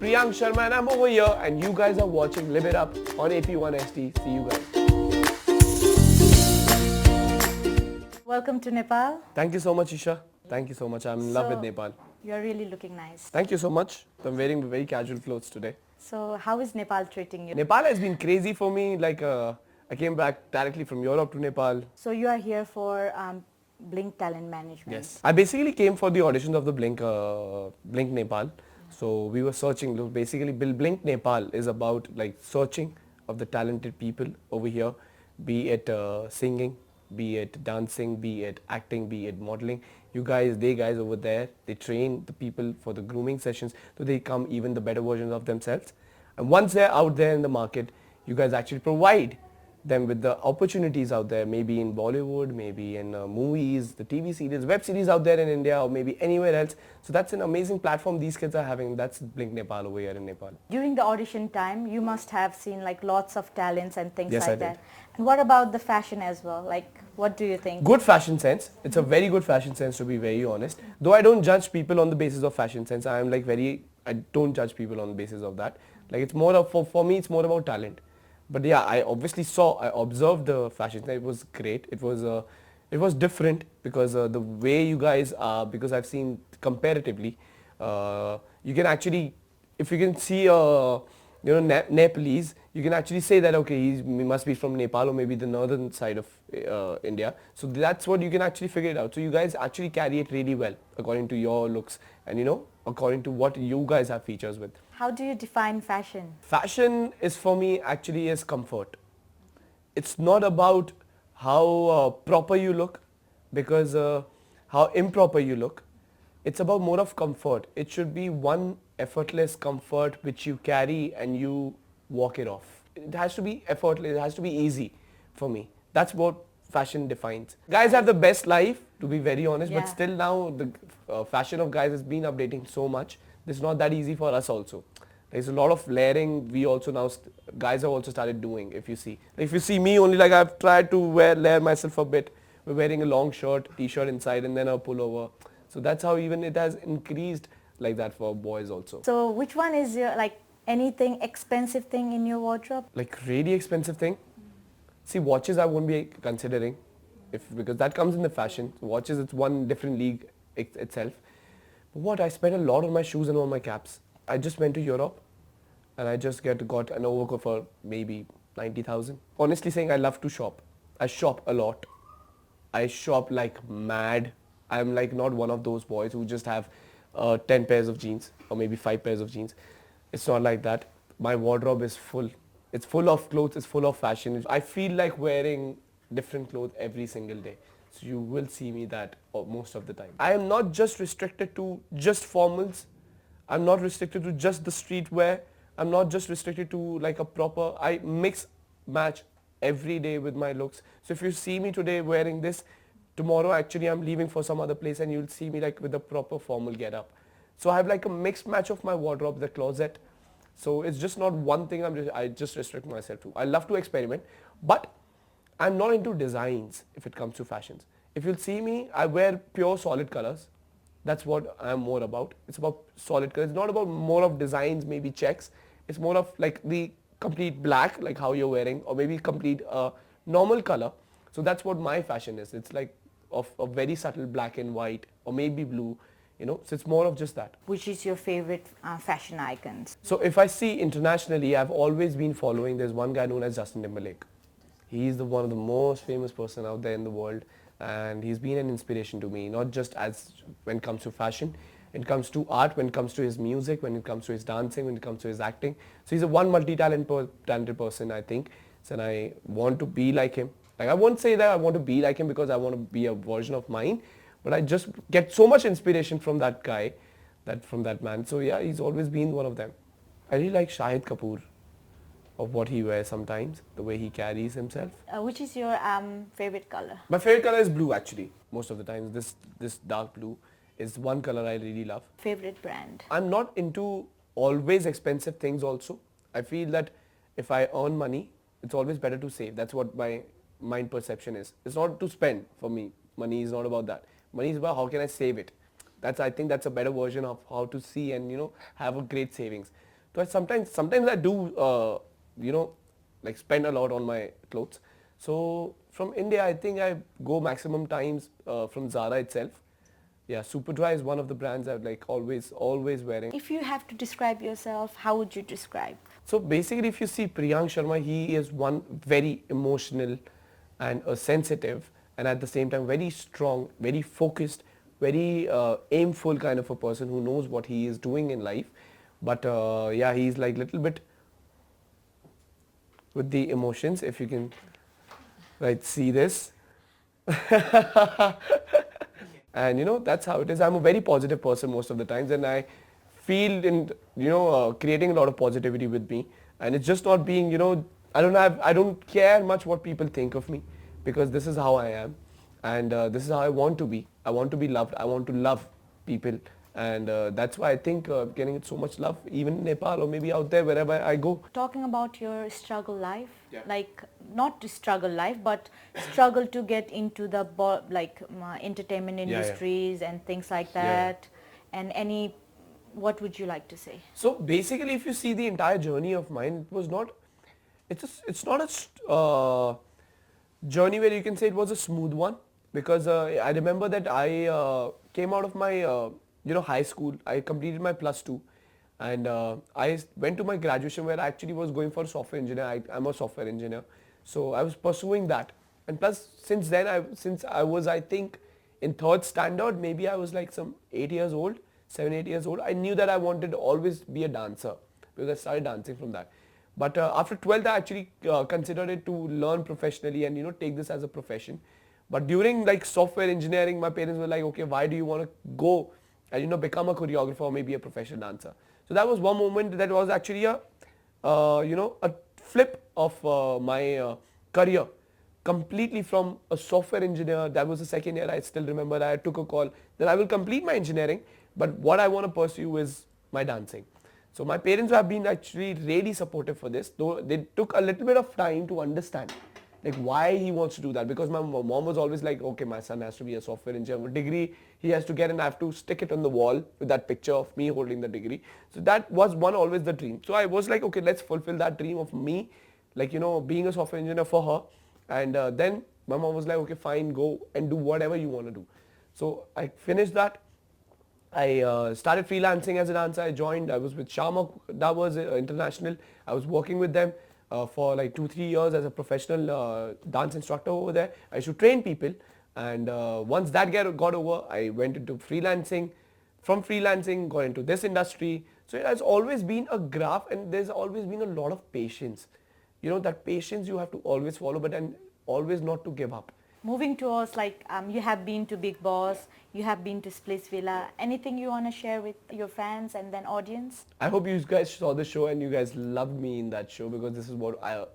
Priyank Sharma and I'm over here and you guys are watching Live It Up on AP1SD. See you guys. Welcome to Nepal. Thank you so much, Isha. Thank you so much. I'm in love with Nepal. You're really looking nice. Thank you so much. I'm wearing very casual clothes today. So how is Nepal treating you? Nepal has been crazy for me. I came back directly from Europe to Nepal. So you are here for Blink Talent Management. Yes. I basically came for the auditions of the Blink Nepal. So we were searching. Basically, Blink Nepal is about like searching of the talented people over here, be it singing, be it dancing, be it acting, be it modeling. They guys over there, they train the people for the grooming sessions so they become even the better versions of themselves. And once they're out there in the market, you guys actually provide them with the opportunities out there, maybe in Bollywood, maybe in movies, the TV series, web series out there in India or maybe anywhere else. So that's an amazing platform these kids are having. That's Blink Nepal over here in Nepal. During the audition time, you must have seen like lots of talents and things Yes, like that. And what about the fashion as well? Like, what do you think? Good fashion sense. It's a very good fashion sense, to be very honest. Though I don't judge people on the basis of fashion sense. I don't judge people on the basis of that. Like it's more of, for me, it's more about talent. But yeah, I observed the fashion. It was great. It was different because the way you guys are, because I've seen comparatively, you can actually, if you can see Nepalese, you can actually say that okay, he must be from Nepal or maybe the northern side of India. So that's what you can actually figure it out. So you guys actually carry it really well according to your looks and according to what you guys have features with. How do you define fashion? Fashion is for me actually is comfort. It's not about how proper you look because how improper you look. It's about more of comfort. It should be one effortless comfort which you carry and you walk it off. It has to be effortless. It has to be easy for me. That's what fashion defines. Guys have the best life, to be very honest, but still now the fashion of guys has been updating so much. It's not that easy for us also. There's a lot of layering we also now, guys have also started doing, if you see. If you see me only, like I've tried to layer myself a bit. We're wearing a long shirt, t-shirt inside and then a pullover. So that's how even it has increased like that for boys also. So which one is your, like anything expensive thing in your wardrobe? Like really expensive thing? See, watches I won't be considering because that comes in the fashion. Watches, it's one different league itself. But I spent a lot on my shoes and on my caps. I just went to Europe and I just got an overcoat for maybe 90,000. Honestly saying, I love to shop. I shop a lot. I shop like mad. I'm like not one of those boys who just have 10 pairs of jeans or maybe 5 pairs of jeans. It's not like that. My wardrobe is full. It's full of clothes. It's full of fashion. I feel like wearing different clothes every single day. So you will see me that most of the time. I am not just restricted to just formals. I'm not restricted to just the streetwear. I'm not just restricted to like a proper, I mix match every day with my looks. So if you see me today wearing this, tomorrow actually I'm leaving for some other place and you'll see me like with a proper formal get up. So I have like a mixed match of my wardrobe, the closet. So it's just not one thing I just restrict myself to. I love to experiment, but I'm not into designs if it comes to fashions. If you'll see me, I wear pure solid colors. That's what I'm more about. It's about solid colors. It's not about more of designs, maybe checks. It's more of like the complete black, like how you're wearing, or maybe complete normal color. So that's what my fashion is. It's like of a very subtle black and white, or maybe blue. So it's more of just that. Which is your favorite fashion icons? So if I see internationally, I've always been following, there's one guy known as Justin Timberlake. He's one of the most famous person out there in the world. And he's been an inspiration to me, not just as when it comes to fashion, when it comes to art, when it comes to his music, when it comes to his dancing, when it comes to his acting. So he's a one multi-talented person, I think. And I want to be like him. Like I won't say that I want to be like him because I want to be a version of mine, but I just get so much inspiration from that guy, from that man. So yeah, he's always been one of them. I really like Shahid Kapoor. Of what he wears sometimes, the way he carries himself. Which is your favorite color? My favorite color is blue actually. Most of the times this dark blue is one color I really love. Favorite brand? I'm not into always expensive things also. I feel that if I earn money, it's always better to save. That's what my mind perception is. It's not to spend for me. Money is not about that. Money is about how can I save it. I think that's a better version of how to see and have a great savings. So sometimes I do, like spend a lot on my clothes. So from India, I think I go maximum times from Zara itself. Yeah, Superdry is one of the brands I'm like always wearing. If you have to describe yourself, how would you describe? So basically, if you see Priyank Sharma, he is one very emotional and sensitive, and at the same time very strong, very focused, very aimful kind of a person who knows what he is doing in life. But yeah, he's like little bit with the emotions. If you can, right, see this. And that's how it is. I'm a very positive person most of the times, and I feel in creating a lot of positivity with me. And it's just not being I don't care much what people think of me, because this is how I am, and this is how I want to be. I want to be loved. I want to love people, and that's why I think getting so much love, even in Nepal or maybe out there wherever I go. Talking about your struggle life, Yeah. like not to struggle life, but struggle to get into the entertainment yeah. industries and things like Yeah, yeah. that, and what would you like to say? So basically, if you see the entire journey of mine, it was not. It's not a journey where you can say it was a smooth one, because I remember that I came out of my high school. I completed my +2, and I went to my graduation where I actually was going for software engineer. I'm a software engineer, so I was pursuing that. And plus, since then, since I was, I think, in third standard, maybe I was like some 8 years old, 7, 8 years old. I knew that I wanted to always be a dancer, because I started dancing from that. But after 12th, I actually considered it to learn professionally and take this as a profession. But during like software engineering, my parents were like, okay, why do you want to go and become a choreographer or maybe a professional dancer? So that was one moment that was actually a flip of my career. Completely from a software engineer, that was the second year, I still remember, I took a call that I will complete my engineering, but what I want to pursue is my dancing. So my parents have been actually really supportive for this, though they took a little bit of time to understand like why he wants to do that, because my mom was always like, okay, my son has to be a software engineer, degree he has to get, and I have to stick it on the wall with that picture of me holding the degree. So that was always the dream. So I was like, okay, let's fulfill that dream of me, like being a software engineer for her. And then my mom was like, okay, fine, go and do whatever you want to do. So I finished that. I started freelancing as a dancer. I was with Sharma Davas International. I was working with them for like 2-3 years as a professional dance instructor over there. I used to train people, and once that got over, I went into freelancing. From freelancing, got into this industry. So it has always been a graph, and there's always been a lot of patience. That patience you have to always follow, but and always not to give up. Moving towards you have been to Big Boss, you have been to Splitsvilla. Anything you want to share with your fans and then audience? I hope you guys saw the show and you guys loved me in that show, because this is what I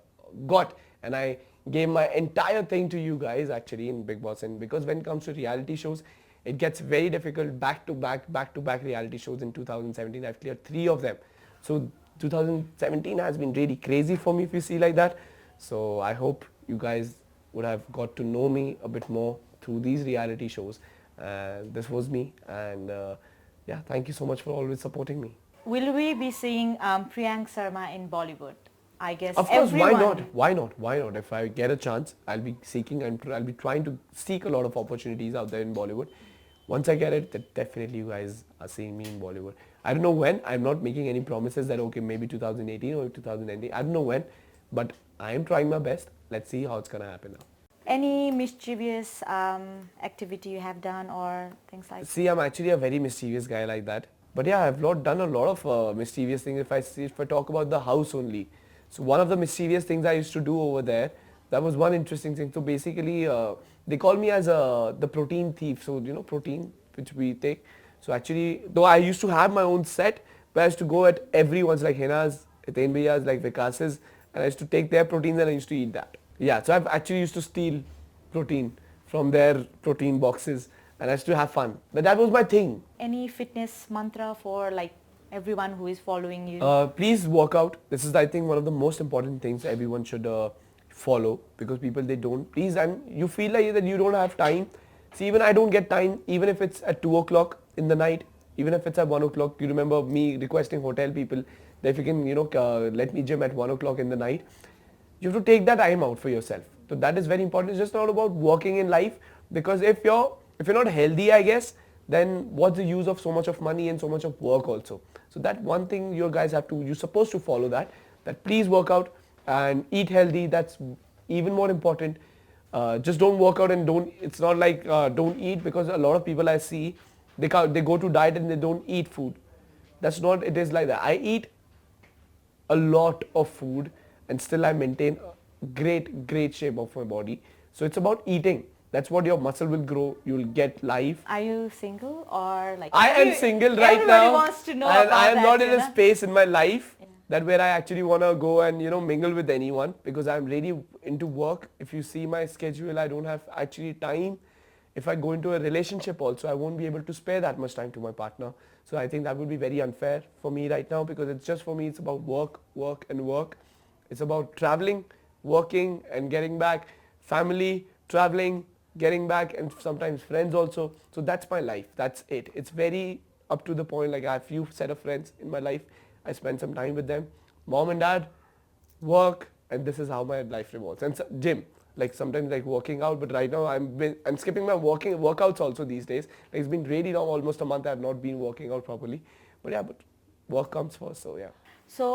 got, and I gave my entire thing to you guys actually in Big Boss. And because when it comes to reality shows, it gets very difficult back to back reality shows. In 2017 I've cleared 3 of them. So 2017 has been really crazy for me, if you see like that. So I hope you guys would have got to know me a bit more through these reality shows. This was me, and yeah, thank you so much for always supporting me. Will we be seeing Priyank Sharma in Bollywood? I guess Of course, everyone. why not? If I get a chance, I'll be seeking and I'll be trying to seek a lot of opportunities out there in Bollywood. Once I get it, then definitely you guys are seeing me in Bollywood. I don't know when. I'm not making any promises that okay, maybe 2018 or 2019. I don't know when, but I am trying my best. Let's see how it's gonna happen now. Any mischievous activity you have done or things like that? See, I'm actually a very mischievous guy like that. But yeah, I've done a lot of mischievous things. If I talk about the house only. So one of the mischievous things I used to do over there, that was one interesting thing. So basically, they call me as the protein thief. So protein which we take. So actually, though I used to have my own set, but I used to go at everyone's, like Hena's, Eten Bhaiya's, like Vikas's, and I used to take their proteins and I used to eat that. Yeah, so I've actually used to steal protein from their protein boxes, and I used to have fun. But that was my thing. Any fitness mantra for everyone who is following you? Please work out. This is, I think, one of the most important things everyone should follow, because people, they don't. Please, and you feel like that you don't have time. See, even I don't get time, even if it's at 2 o'clock in the night, even if it's at 1 o'clock. You remember me requesting hotel people that if you can, let me gym at 1 o'clock in the night, you have to take that time out for yourself. So that is very important. It's just not about working in life, because if you're not healthy, I guess, then what's the use of so much of money and so much of work also? So that one thing you guys you're supposed to follow that please work out and eat healthy. That's even more important. Just don't work out and it's not like don't eat, because a lot of people I see, they go to diet and they don't eat food. That's not, it is like that. I eat a lot of food and still I maintain a great shape of my body. So it's about eating. That's what your muscle will grow. You'll get life. Are you single or like? I am single right everybody now. Wants to know and about I am that, not in a space in my life that where I actually want to go and mingle with anyone, because I'm really into work. If you see my schedule, I don't have actually time. If I go into a relationship also, I won't be able to spare that much time to my partner. So I think that would be very unfair for me right now, because it's just for me, it's about work and work. It's about traveling, working and getting back, family, traveling, getting back, and sometimes friends also. So that's my life. That's it. It's very up to the point. Like I have few set of friends in my life. I spend some time with them. Mom and dad, work, and this is how my life revolves. And gym. Like sometimes like working out, but right now I'm skipping my workouts also these days. Like it's been really long, almost a month I have not been working out properly. But yeah, but work comes first, so yeah. So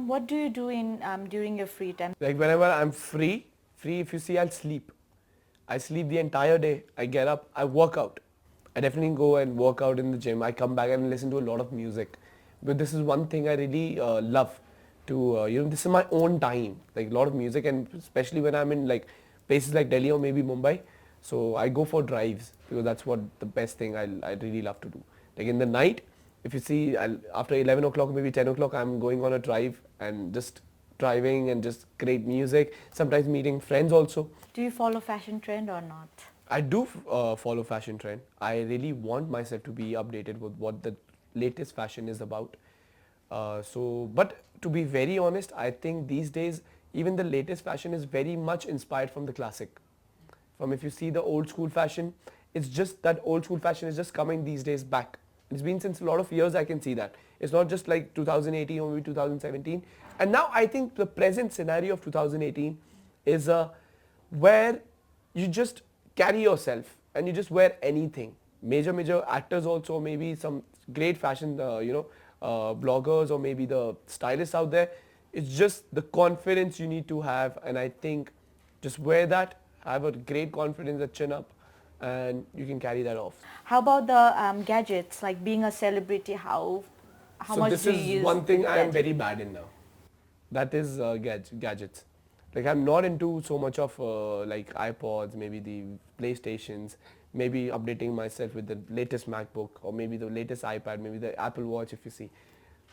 what do you do in during your free time? Like whenever I'm free, if you see, I'll sleep. I sleep the entire day. I get up, I work out. I definitely go and work out in the gym. I come back and listen to a lot of music. But this is one thing I really love to, this is my own time. Like a lot of music, and especially when I'm in like places like Delhi or maybe Mumbai. So I go for drives, because that's what the best thing I really love to do. Like in the night, if you see, after 11 o'clock, maybe 10 o'clock, I'm going on a drive and just driving and just great music, sometimes meeting friends also. Do you follow fashion trend or not? I do follow fashion trend. I really want myself to be updated with what the latest fashion is about. But to be very honest, I think these days, even the latest fashion is very much inspired from the classic. From if you see the old school fashion, it's just that old school fashion is just coming these days back. It's been since a lot of years I can see that. It's not just like 2018 or maybe 2017. And now I think the present scenario of 2018 is where you just carry yourself and you just wear anything. Major actors also, maybe some great fashion, bloggers or maybe the stylists out there. It's just the confidence you need to have, and I think just wear that, have a great confidence, a chin up, and you can carry that off. How about the gadgets, like being a celebrity, how much do you use? So this is one thing I am very bad in now. That is gadgets. Like I'm not into so much of like iPods, maybe the PlayStations, maybe updating myself with the latest MacBook or maybe the latest iPad, maybe the Apple Watch if you see.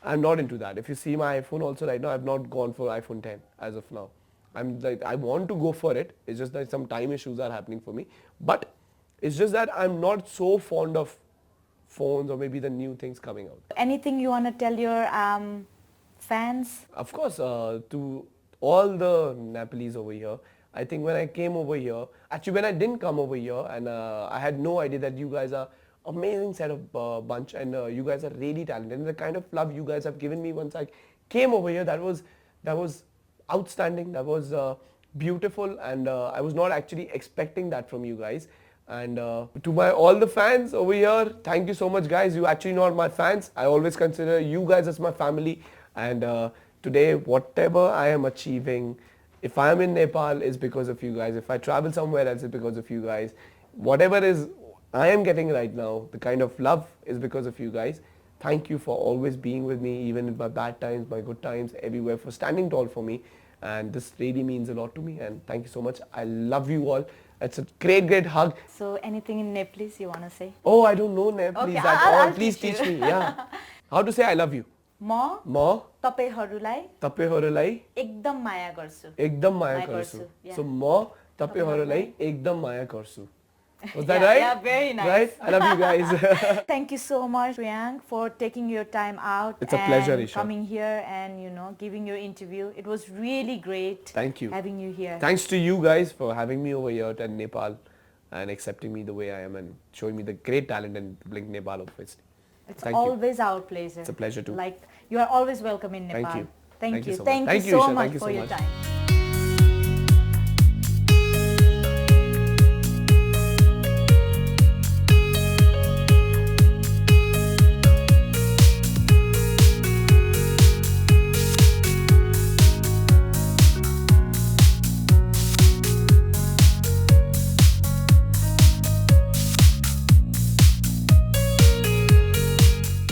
I'm not into that. If you see my iPhone also right now, I've not gone for iPhone 10 as of now. I'm like, I want to go for it. It's just that some time issues are happening for me. But it's just that I'm not so fond of phones or maybe the new things coming out. Anything you want to tell your fans? Of course, to all the Nepalese over here, I think when I came over here, actually when I didn't come over here and I had no idea that you guys are amazing set of bunch and you guys are really talented, and the kind of love you guys have given me once I came over here, that was outstanding, that was beautiful, and I was not actually expecting that from you guys. And to all the fans over here, thank you so much guys. You actually not my fans. I always consider you guys as my family, and today whatever I am achieving, if I am in Nepal, it's because of you guys. If I travel somewhere else, it's because of you guys. Whatever is I am getting right now, the kind of love is because of you guys. Thank you for always being with me, even in my bad times, my good times, everywhere, for standing tall for me. And this really means a lot to me, and thank you so much. I love you all. It's a great hug. So anything in Nepalese you want to say? Oh, I don't know Nepalese okay, at all. I'll Please teach me. Yeah. How to say I love you? म तपाईहरुलाई एकदम माया गर्छु. एकदम माया गर्छु. So म तपाईहरुलाई एकदम माया गर्छु. Was that right? Yeah, very nice. Right? I love you guys. Thank you so much, Priyank, for taking your time out. It's a pleasure, Isha. Coming here and giving your interview. It was really great. Thank you. Having you here. Thanks to you guys for having me over here at Nepal and accepting me the way I am and showing me the great talent in Nepal, obviously. It's Thank you. always our pleasure. It's a pleasure too. Like, you are always welcome in Nepal. Thank you. Thank you. So much. Thank you Thank you, so Isha. much Thank you for so your much. time.